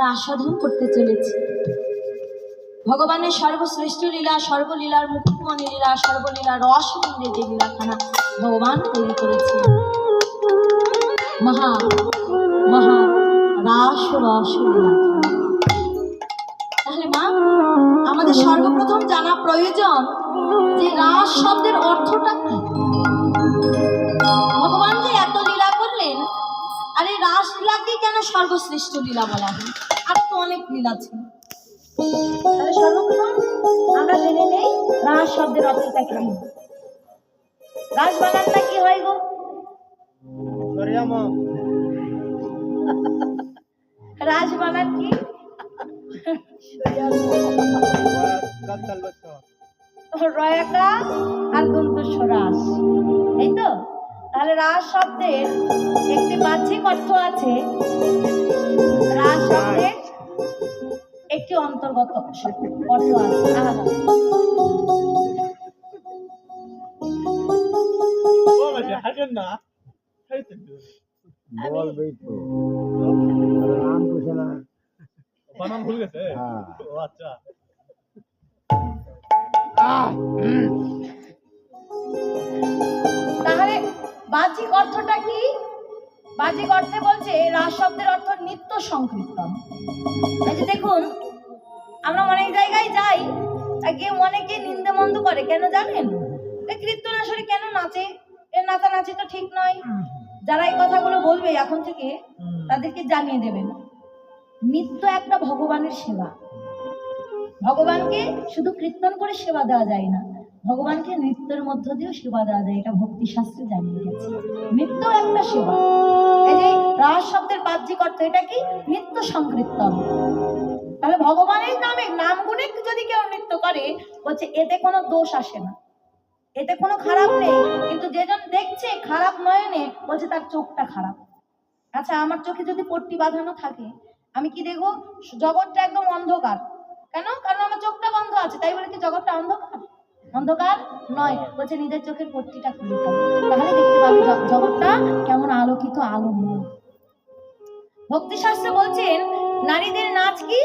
আমরা আস্বাদন করতে চলেছি। ভগবানের সর্বশ্রেষ্ঠ লীলা, সর্বলীলার মুকুটমণি লীলা, সর্বলীলা রসবিন্দে যে লীলাখানা ভগবান তৈরি করেছে, মহা মহা রাস রস লীলা। তাহলে মা, আমাদের সর্বপ্রথম জানা প্রয়োজন যে রাস শব্দের অর্থটা কি। ভগবান যে এত লীলা করলেন, আর এই রাস লীলাকে কেন সর্বশ্রেষ্ঠ লীলা বলা হয়? আর তো অনেক লীলা ছিল। তাহলে সর্বপ্রথম আমরা জেনে নেই রাস শব্দের অর্থটা কি। রাস বানানটা কি হয় গো? রাস বানান কি? রয়াকা আর দন্তস্ব রাস, এই তো। তাহলে রাস শব্দের একটি বাহ্যিক অর্থ আছে, রাস শব্দের একটি অন্তর্গত অর্থ আছে আলাদা। তাহলে বাহ্যিক অর্থটা কি? বাহ্যিক অর্থে বলছে রাস শব্দের অর্থ নিত্য সংকীর্তন। এই যে দেখুন, আমরা অনেক জায়গায় যাই, গিয়ে অনেকে নিন্দে মন্দ করে, কেন জানেন? কীর্তন আসরে কেন নাচে, এর নাচানাচি তো ঠিক নয়। যারা এই কথাগুলো বলবে এখন থেকে তাদেরকে জানিয়ে দেবেন, নিত্য একটা ভগবানের সেবা। ভগবানকে শুধু কীর্তন করে সেবা দেওয়া যায় না, ভগবানকে নৃত্যের মধ্য দিয়েও সেবা দেওয়া যায়। এটা ভক্তি শাস্ত্রে জানিয়ে গেছে, নৃত্য একটা সেবা। এই যে রাস শব্দের বাহ্যিক অর্থ, এটা কি? নিত্য সংকীর্তন। তাহলে ভগবানের নামে নাম গুণে যদি কেউ নৃত্য করে, বলছে এতে কোনো দোষ আসে না, এতে কোনো খারাপ নেই। কিন্তু যেজন দেখছে খারাপ নয়নে, বলছে তার চোখটা খারাপ। আচ্ছা, আমার চোখে যদি পট্টি বাঁধানো থাকে, আমি কি দেখবো? জগৎটা একদম অন্ধকার। কেন? কারণ আমার চোখটা বন্ধ আছে, তাই বলে কি জগৎটা অন্ধকার? অন্ধকার নয়। বলছে নিজের চোখের পট্টিটা খুলে ফেলো, তাহলে দেখতে পাবে জগৎটা কেমন আলোকিত, আলোময়। ভক্তিশাস্ত্রে বলছেন নারীদের নাচ কি?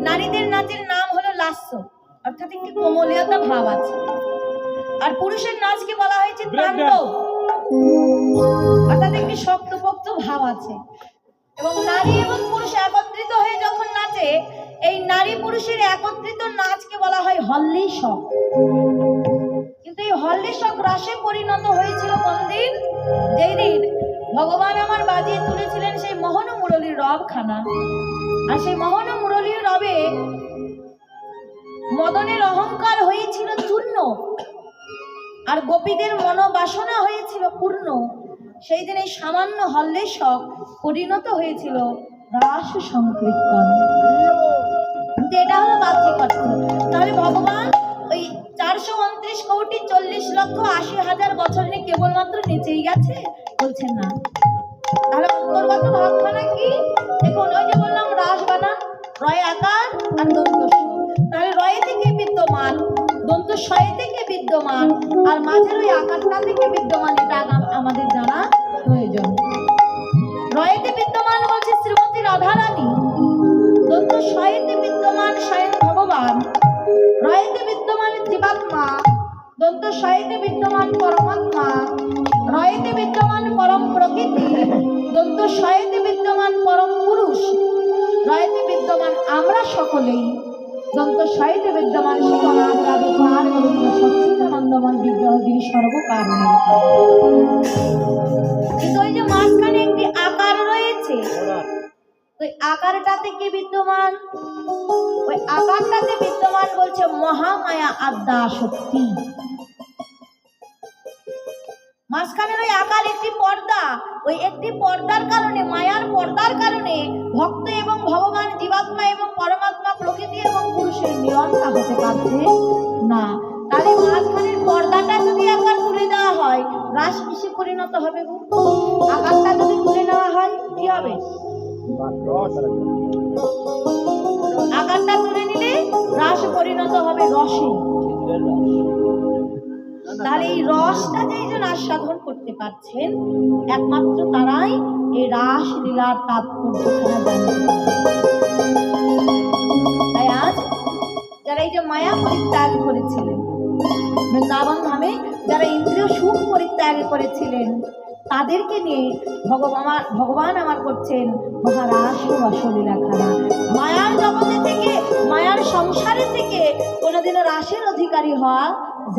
নারীদের নাচের নাম হলো লাস্য, অর্থাৎ একটি কোমলীয়তা ভাব আছে। আর পুরুষের নাচকে বলা হয়েছে তাণ্ডব, অর্থাৎ একটি শক্তপোক্ত ভাব আছে। এবং নারী এবং পুরুষ একত্রিত হয়ে যখন নাচে, এই নারী পুরুষের একত্রিত নাচকে বলা হয় হল্লীশক। কিন্তু এই হল্লীশক রাসে পরিণত হয়েছিল কোন দিন? যেই দিন ভগবান আমার বাজিয়ে তুলেছিলেন সেই মোহন মুরলীর রবখানা। আর সেই মোহন মুরলীর রবে মদনের অহংকার হয়েছিল চূর্ণ, আর গোপীদের মনোবাসনা হয়েছিল পূর্ণ। সেই দিন এই সামান্য হল্লীশক পরিণত হয়েছিল রাস সংকীর্তন। এটা হলো বাহ্যিক অর্থ। তাহলে ভগবান ওই 429 কোটি 40,80,000 বছর নিয়ে কেবলমাত্র নেচেই গেছে? বলছেন না। তাহলে অন্তর্গত ভাবখানা কি? দেখুন, ওই যে বললাম রাস বানান, রয় আকার আর দন্তস্ব। তাহলে রয়ে থেকে বিদ্যমান, দন্তস্বয়ে থেকে বিদ্যমান, আর মাঝের ওই আকারটা থেকে বিদ্যমান, এটা আমাদের জানা প্রয়োজন। রয়েতে বিদ্যমান বলছে শ্রীমতী রাধারানী, দন্তস্বয়েতে বিদ্যমান স্বয়ং ভগবান, রয়েতে বিদ্যমান জীবাত্মা, দন্তস্বয়েতে বিদ্যমান পরমাত্মা, রয়েতে বিদ্যমান পরম প্রকৃতি, দন্তস্বয়েতে বিদ্যমান পরম পুরুষ, রয়েতে বিদ্যমান আমরা সকলেই, দন্তস্বয়েতে বিদ্যমান শিবনাথ রাধিকার গোবিন্দ সচ্চিদানন্দময় বিগ্রহ যিনি সর্বকারণের। কিন্তু ওই যে মাঝখানে একটি আকার রয়েছে, ওই আকারটাতে কি বিদ্যমান? ওই আকারটাতে বিদ্যমান বলছে মহামায়া আদ্যা শক্তি। মাঝখানের ওই আকার একটি পর্দা, ওই একটি পর্দার কারণে, মায়ার পর্দার কারণে ভক্ত এবং ভগবান, জীবাত্মা এবং পরমাত্মা, প্রকৃতি এবং পুরুষের মিলনটা হতে পারছে না। তাহলে মাঝখানের পর্দাটা যদি একবার তুলে দেওয়া হয়, রাস কিসে পরিণত হবে? আকারটা যদি তুলে নেওয়া হয় কি হবে? আকারটা তুলে নিলে রাস পরিণত হবে রসে। তাহলে এই রসটা যেজন আস্বাদন করতে পারছেন, একমাত্র তারাই এই রাস লীলার তাৎপর্যখানা জানতে পারে। এই যে মায়া পরিত্যাগ করেছিলেন, বৃন্দাবন ধামে যারা ইন্দ্রিয় সুখ পরিত্যাগ করেছিলেন তাদেরকে নিয়ে ভগবান আমার করছেন মহারাস রসলীলা খানা। মায়ার জগতে থেকে, মায়ার সংসারে থেকে কোনোদিনও রাসের অধিকারী হওয়া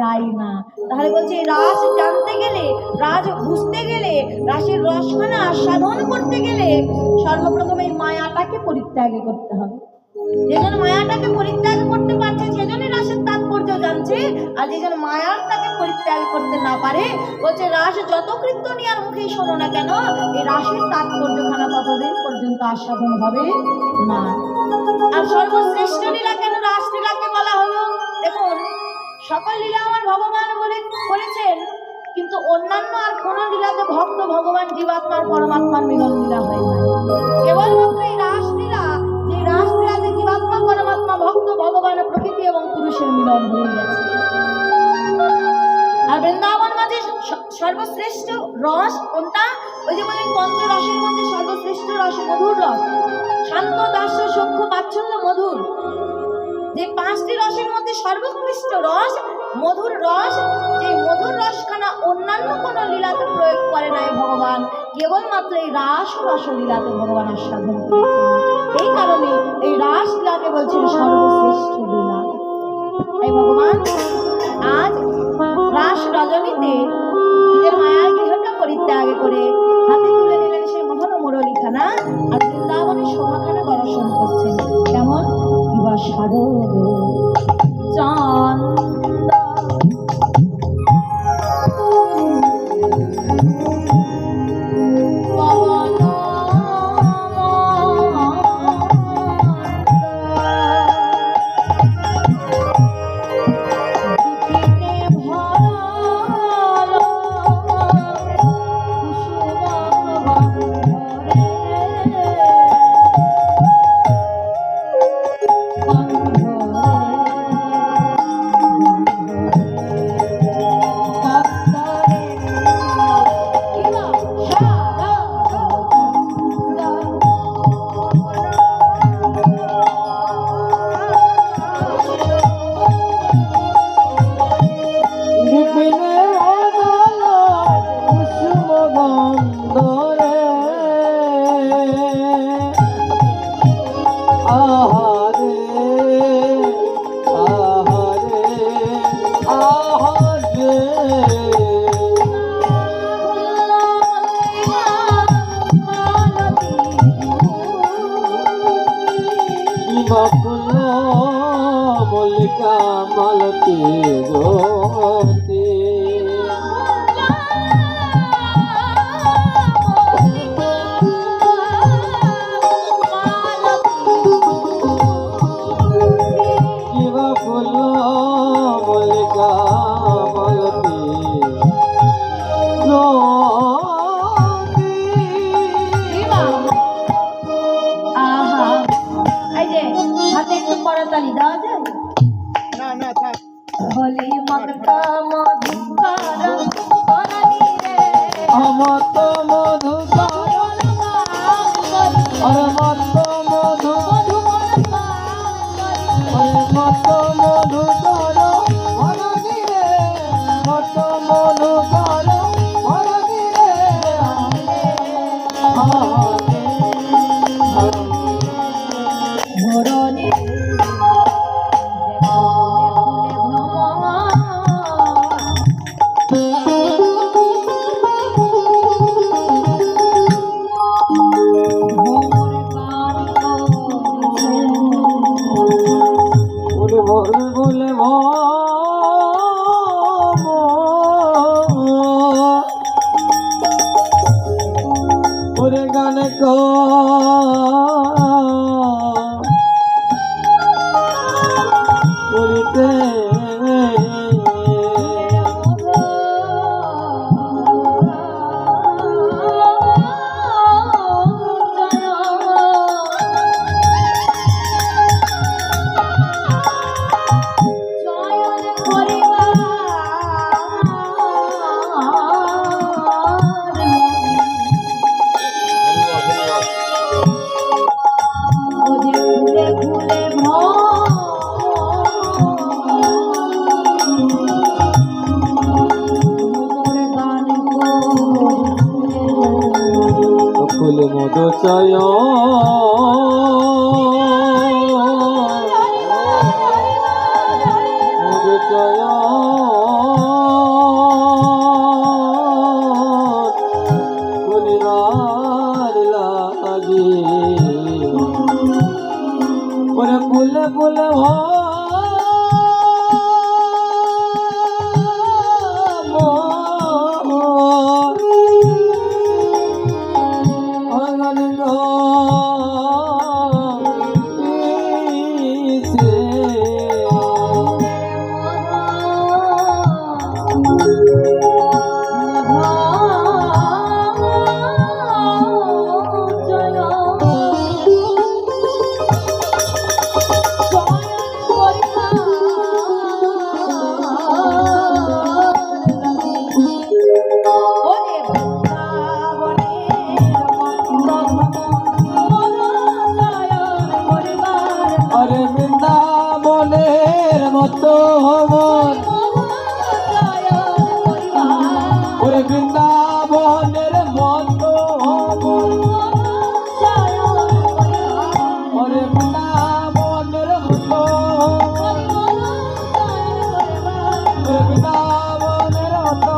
যায় না। তাহলে বলছে রাস জানতে গেলে, রাজ বুঝতে গেলে, রাসের রসখানা সাধন করতে গেলে সর্বপ্রথমে এই মায়াটাকে পরিত্যাগ করতে হবে। যেজন মায়াটাকে পরিত্যাগ করতে পারছে সেজনই রাসের তাৎপর্য জানছে, আর যেজন মায়ার তাকে পরিত্যাগ করতে না পারে বলছে রাস যত কীর্তনিয়ার মুখেই শোনো না কেন, এই রাসের তাৎপর্যখানা ততদিন পর্যন্ত আস্বাদন হবে না। আর সর্বশ্রেষ্ঠ লীলা কেন রাসলীলাকে বলা হলো? দেখুন, সকল লীলা আমার ভগবান বলে করেছেন, কিন্তু অন্যান্য আর কোন লীলাতে ভক্ত ভগবান জীবাত্মার পরমাত্মার মিলন লীলা হয় না। কেবলমাত্র এই রাসলীলা, যে রাসলীলাতে জীবাত্মা পরমাত্মা ভক্ত ভগবান প্রকৃতি এবং পুরুষের মিলন হয়ে গেছে। আর বৃন্দাবন মাঝে সর্বশ্রেষ্ঠ রস কোনটা? ওই যে বলেন পঞ্চরসের মধ্যে সর্বশ্রেষ্ঠ রস মধুর রস, শান্ত দাস্য সখ্য বাৎসল্য মধুর। যে পাঁচটি রসের মধ্যে সর্বোৎকৃষ্ট রস মধুর রস, যে মধুর রসখানা অন্যান্য কোনো লীলাতে প্রয়োগ করে নাই ভগবান, কেবলমাত্র এই রাস রসলীলাতে ভগবান আস্বাদন করেছেন। এই কারণে এই রাস লীলাকে বলছেন সর্বশ্রেষ্ঠ লীলা। তাই ভগবান আজ রাস রজনীতে নিজের মায়ার গৃহটা পরিত্যাগ করে হাতে তুলে নিলেন সেই মোহন মুরলীখানা, আর বৃন্দাবনের শোভাখানা দর্শন করছেন। কেমন? ইবা শারদ চাঁদ মল্লিকা মালতী জ্যোতি কিবা ফুল মল্লিকা মালতী করতালি দেওয়া যায় না না থাক বলি মগতা মধুকর করনি রে অমত মধুকর আর মত মধু মত মধুকর হরনি রে মত মধুকর হরনি রে ধরনি বলে ওরে গানে করিতে চয় ফুলে ফুলে বৃন্দাবনের মতো হমন ওরে বৃন্দাবনের মতো হমন ওরে বৃন্দাবনের মতো ওরে বৃন্দাবনের মতো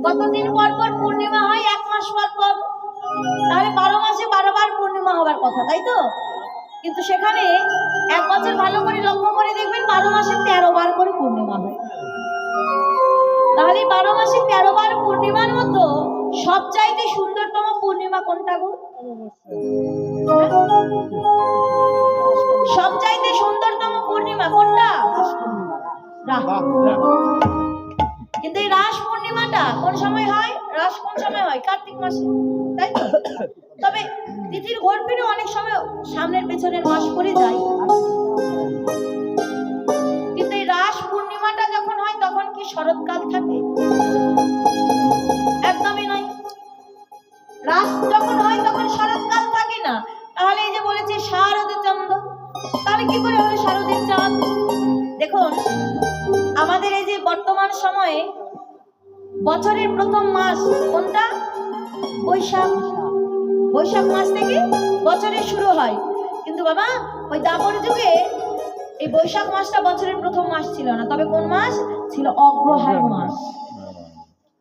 কতদিন পর পর পূর্ণিমা হয়? 1 মাস পর পর। তাহলে 12 মাসে 12 বার পূর্ণিমা হবার কথা, তাই তো? কিন্তু সেখানে 1 বছর ভালো করে লক্ষ্য করে দেখবেন 12 মাসে 13 বার করে পূর্ণিমা হয়। তাহলে 12 মাসে 13 বার পূর্ণিমার মতো সবচাইতে সুন্দরতম পূর্ণিমা কোনটা গো? সবচাইতে সুন্দরতম পূর্ণিমা কোনটা? কিন্তু এই রাস পূর্ণিমাটা কোন সময় হয়? রাস কোন সময় হয়? কার্তিক মাসে, তাই তো? তবে তিথির ঘোর ফিরে অনেক সময় সামনের পেছনের মাস পড়ে যায়, কিন্তু এই রাস পূর্ণিমাটা যখন হয় তখন কি শরৎকাল থাকে? একদমই নয়। রাস যখন হয় তখন শরৎকাল থাকে না। তাহলে এই যে বলেছে শারদ চন্দ্র, তাহলে কি করে হলো শারদের চাঁদ? দেখুন, আমাদের এই যে বর্তমান সময়ে বছরের প্রথম মাস কোনটা? বৈশাখ। বৈশাখ মাস থেকে বছরের শুরু হয়। কিন্তু বাবা, ওই দাপর যুগে এই বৈশাখ মাসটা বছরের প্রথম মাস ছিল না। তবে কোন মাস ছিল? অগ্রহায়ণ মাস।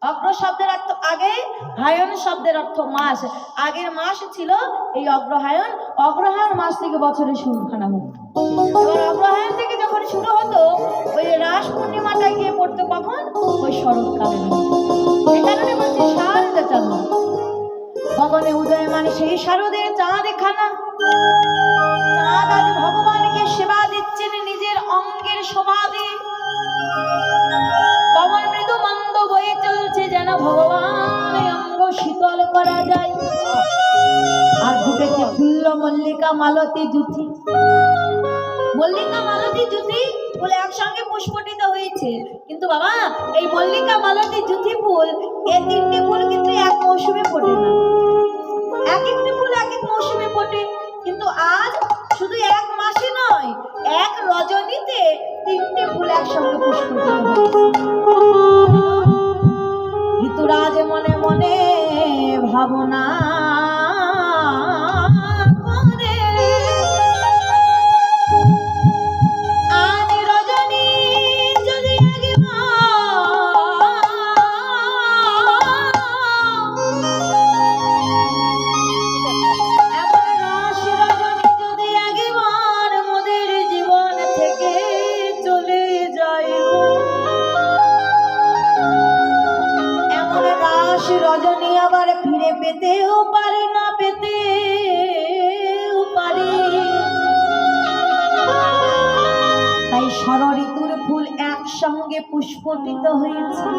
অগ্র শব্দের অর্থ আগে, হায়ন শব্দের অর্থ মাস। আগের মাস ছিল এই অগ্রহায়ণ। অগ্রহায়ণ মাস থেকে বছরের শুরুখানা হতো। এবার অগ্রহায়ণ থেকে যখন শুরু হতো, ওই রাস পূর্ণিমাটা গিয়ে পড়তো কখন? ওই শরৎকালে। এই কারণে বলছি শারদ চন্দ্র গগনে উদয় মানে সেই শারদের চাঁদ খানা। চাঁদ আজ ভগবানকে সেবা দিচ্ছেন নিজের অঙ্গের শোভা দিয়ে। পবন মৃদু মন্দ বয়ে চলছে যেন ভগবান অঙ্গ শীতল করা যায়। আর ফুটেছে ফুল্ল মল্লিকা মালতী জুথি। মল্লিকা মালতী জুথি বলে একসঙ্গে পুষ্পটিত হয়েছে। কিন্তু বাবা, এই মল্লিকা মালতী জুথি ফুল, এই 3টে ফুল কিন্তু এক মৌসুমে ফোটে না। এক একটি ফুল এক এক মৌসুমে ফোটে। কিন্তু আজ শুধু 1 মাসে নয়, 1 রজনীতে 3টে ফুল একসঙ্গে পুষ্পটিত হয়েছে। ঋতুরাজ মনে মনে ভাবনা করে, আজ রজনী যদি একবার মোদের জীবন থেকে চলে যায়, এমন রাস রজনী আবার ফিরে পেতেও পারে না, পেতেও পারে। ষড়ঋতুর ফুল একসঙ্গে পুষ্পিত হয়েছে।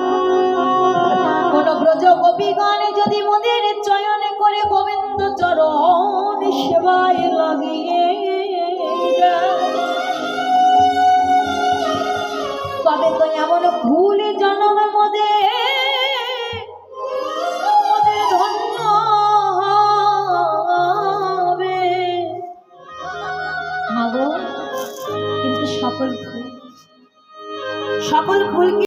কোন ব্রজ গোপীগণ যদি মোদের চয়ন করে গোবিন্দ চরণ সেবায় লাগিয়ে দেয়, তবে তো এমন ভুল জন্ম